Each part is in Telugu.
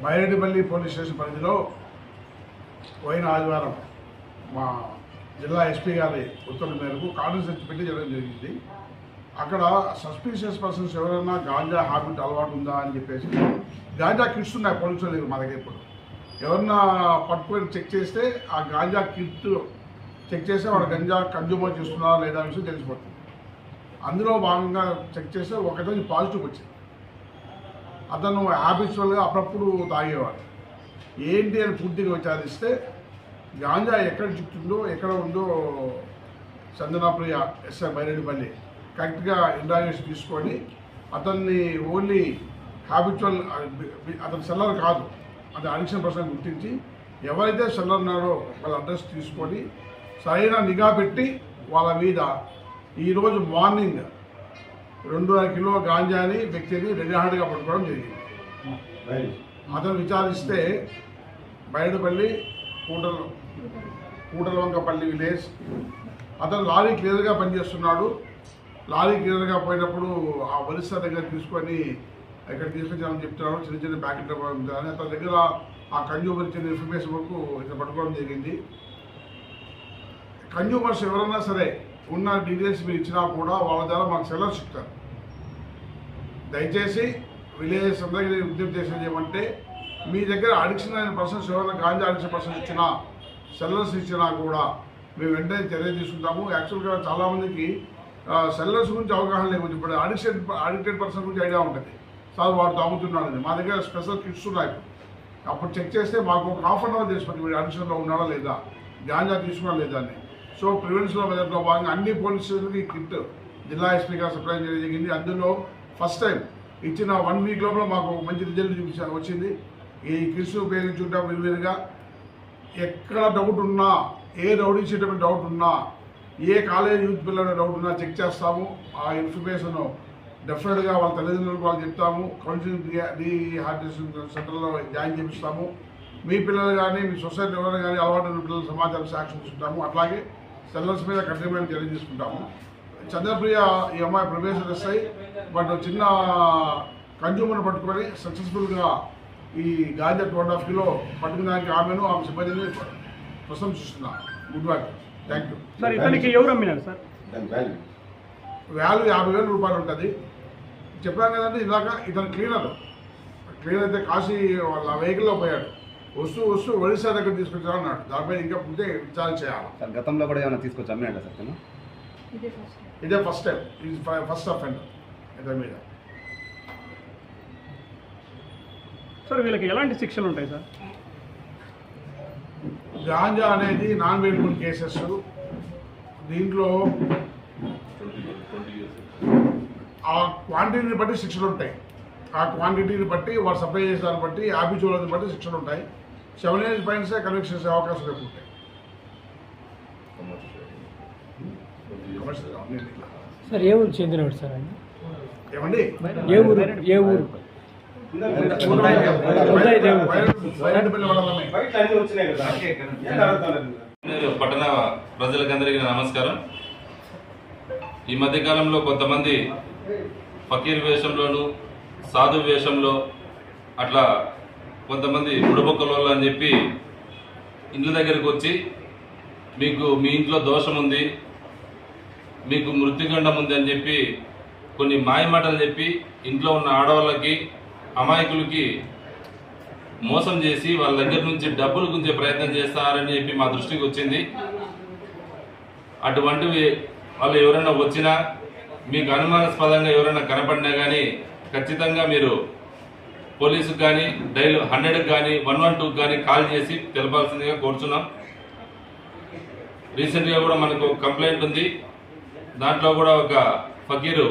మైరెడ్డిపల్లి పోలీస్ స్టేషన్ పరిధిలో పోయిన ఆదివారం మా జిల్లా ఎస్పీ గారి ఉత్తర్వుల మేరకు కార్డు సెర్చ్ పెట్టి జరగడం జరిగింది. అక్కడ సస్పీషియస్ పర్సన్స్ ఎవరైనా గాంజా హ్యాబిట్ అలవాటు ఉందా అని చెప్పేసి గాంజా కిట్స్ ఉన్నాయి పోలీసులు దగ్గర, మా దగ్గర ఇప్పుడు ఎవరన్నా పట్టుకొని చెక్ చేస్తే ఆ గాంజా కిట్ చెక్ చేస్తే వాడు గంజా కన్జ్యూమర్ చేస్తున్నారా లేదా విషయం తెలిసిపోతుంది. అందులో భాగంగా చెక్ చేస్తే ఒకటి పాజిటివ్ వచ్చింది. అతను హ్యాబిచువల్గా అప్పుడప్పుడు తాగేవాడు. ఏంటి అని పూర్తిగా విచారిస్తే గాంజా ఎక్కడ చిక్కిందో ఎక్కడ ఉందో చందనాప్రియ ఎస్ఐ మైరెడ్డిపల్లి కరెక్ట్గా ఇంట్రాగేషన్ తీసుకొని అతన్ని ఓన్లీ హ్యాబిచువల్, అతను సెల్లర్ కాదు, అది అడిక్షన్ పర్సన్ గుర్తించి ఎవరైతే సెల్లర్ ఉన్నారో వాళ్ళ అడ్రస్ తీసుకొని సరైన నిఘా పెట్టి వాళ్ళ మీద ఈరోజు మార్నింగ్ 2.5 కిలో గాంజాని వ్యక్తిని రెడీ హ్యాండ్గా పట్టుకోవడం జరిగింది. అతను విచారిస్తే బయటపల్లి కూటలవంకపల్లి విలేజ్. అతను లారీ క్లియర్గా పనిచేస్తున్నాడు. లారీ క్లియర్గా పోయినప్పుడు ఆ ఒరిస్సా దగ్గర తీసుకొని ఇక్కడ తీసుకొచ్చామని చెప్తున్నాడు. చిన్న చిన్న ప్యాకెట్ అని అతని దగ్గర ఆ కన్జ్యూమర్ ఇచ్చిన ఇన్ఫర్మేషన్ వరకు ఇక్కడ పట్టుకోవడం జరిగింది. కన్జ్యూమర్స్ ఎవరైనా సరే ఉన్న డీటెయిల్స్ మీరు ఇచ్చినా కూడా వాళ్ళ ద్వారా మాకు సెల్లర్స్ ఇస్తారు. దయచేసి విలేజెస్ అందరికీ విజ్ఞప్తి చేసేది ఏమంటే మీ దగ్గర అడిక్షన్ అయిన పర్సన్స్ ఎవరైనా గాంజా అడిక్షన్ పర్సన్స్ ఇచ్చినా సెల్లర్స్ ఇచ్చినా కూడా మేము వెంటనే చర్య తీసుకుంటాము. యాక్చువల్గా చాలామందికి సెల్లర్స్ గురించి అవగాహన లేకపోతే ఇప్పుడు అడిక్టెడ్ పర్సన్ గురించి ఐడియా ఉంటుంది. సార్ వాడు తాగుతున్నాడని. మా దగ్గర స్పెషల్ కిట్స్ ఉన్నాయి. అప్పుడు చెక్ చేస్తే మాకు ఒక హాఫ్ అన్ అవర్ తెలిసిపోతుంది వీడు అడిక్షన్లో ఉన్నాడా లేదా, గాంజా తీసుకున్నా లేదా అని. సో ప్రివెన్షన్లో మెజర్లో భాగంగా అన్ని పోలీస్ స్టేషన్కి కిట్ జిల్లా ఎస్పీ గారు సప్లై చేయడం జరిగింది. అందులో ఫస్ట్ టైం ఇచ్చిన 1 వీక్ లోపల మాకు మంచి రిజల్ట్ వచ్చింది. ఈ కిట్స్ ఉపయోగించుకుంటాం విలువలుగా. ఎక్కడ డౌట్ ఉన్నా, ఏ రౌడీ షీట్ డౌట్ ఉన్నా, ఏ కాలేజ్ యూత్ పిల్లల డౌట్ ఉన్నా చెక్ చేస్తాము. ఆ ఇన్ఫర్మేషన్ డెఫినెట్గా వాళ్ళ తల్లిదండ్రులకు వాళ్ళు చెప్తాము. కౌన్సిలింగ్ రీహాబిలిటేషన్ సెంటర్లో జాయిన్ చేపిస్తాము. మీ పిల్లలు కానీ మీ సొసైటీ ఎవరైనా కానీ అలవాటు ఉన్న పిల్లల సమాచారం సాక్ష్యం తీసుకుంటాము. అట్లాగే సెల్లర్స్ మీద కఠినమైన చర్య తీసుకుంటాము. చంద్రప్రియ ఈ అమ్మాయి ప్రొఫెసర్ ఎస్ఐ, బట్ చిన్న కన్జ్యూమర్ని పట్టుకొని సక్సెస్ఫుల్గా ఈ గాంజా 2.5 కిలో పట్టుకున్నానికి ఆమెను ఆమె సిబ్బందిని ప్రశంసిస్తున్నా. Good work, thank you. Sir ఇతనికి ఎవరు అమ్మినారు సార్? వాల్యూ 50,000 రూపాయలు ఉంటుంది. చెప్పాను కదండి ఇలాగా. ఇతను క్లీనర్ అయితే కాశీ వాళ్ళ వెహికల్లో పోయాడు. వస్తూ ఒడిశా దగ్గర తీసుకొచ్చారు అన్నాడు. దానిపై ఇంకా ముందే విచారణ చేయాలి. సార్ గతంలో కూడా ఏమైనా తీసుకొచ్చి అమ్మినాడా సార్ తను? ఇదే ఫస్ట్ టైం, ఇది ఫస్ట్ అఫెండర్ ఇతని మీద. సార్ వీళ్ళకి ఎలాంటి శిక్షలు ఉంటాయి సార్? గాంజా అనేది నాన్ వేరియబుల్ కేసెస్. దీంట్లో ఆ క్వాంటిటీని బట్టి శిక్షలు ఉంటాయి. ఆ క్వాంటిటీని బట్టి వాడు సప్లై చేసే దాన్ని బట్టి హ్యాబిచువల్ని బట్టి శిక్షలు ఉంటాయి. 7 years పైన కన్విక్షన్ అవకాశాలు ఎక్కువ ఉంటాయి. సార్ ఏ ఊరు చెందినవాడు సార్ ఆయన? ఏమండి ఏ ఊరు? పట్టణ ప్రజలకందరికీ నమస్కారం. ఈ మధ్యకాలంలో కొంతమంది ఫకీర్ వేషంలోను సాధు వేషంలో అట్లా కొంతమంది బుడబొక్కలు అని చెప్పి ఇండ్ల దగ్గరికి వచ్చి మీకు మీ ఇంట్లో దోషం ఉంది, మీకు మృత్యుగండం ఉంది అని చెప్పి కొన్ని మాయమాటలు చెప్పి ఇంట్లో ఉన్న ఆడవాళ్ళకి అమాయకులకి మోసం చేసి వాళ్ళ దగ్గర నుంచి డబ్బులు గుంజే ప్రయత్నం చేస్తారని చెప్పి మా దృష్టికి వచ్చింది. అటువంటివి వాళ్ళు ఎవరైనా వచ్చినా మీకు అనుమానాస్పదంగా ఎవరైనా కనపడినా కానీ ఖచ్చితంగా మీరు పోలీసుకు కానీ డైల్ 100కి కానీ 112కి కానీ కాల్ చేసి తెలపాల్సిందిగా కోరుచున్నాం. రీసెంట్గా కూడా మనకు కంప్లైంట్ ఉంది. దాంట్లో కూడా ఒక ఫకీరు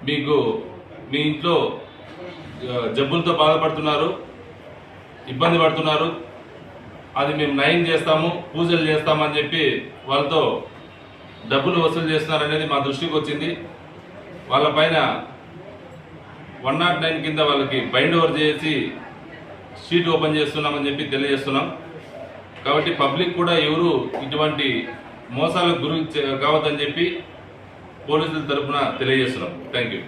మీకు మీ ఇంట్లో జబ్బులతో బాధపడుతున్నారు, ఇబ్బంది పడుతున్నారు, అది మేము నయం చేస్తాము, పూజలు చేస్తామని చెప్పి వాళ్ళతో డబ్బులు వసూలు చేస్తున్నారనేది మా దృష్టికి వచ్చింది. వాళ్ళపైన 109 కింద వాళ్ళకి బైండ్ ఓవర్ చేసి షీట్ ఓపెన్ చేస్తున్నామని చెప్పి తెలియజేస్తున్నాం. కాబట్టి పబ్లిక్ కూడా ఎవరు ఇటువంటి మోసాలకు గురి కావద్దని చెప్పి పోలీసుల తరఫున తెలియజేస్తున్నాం. Thank you.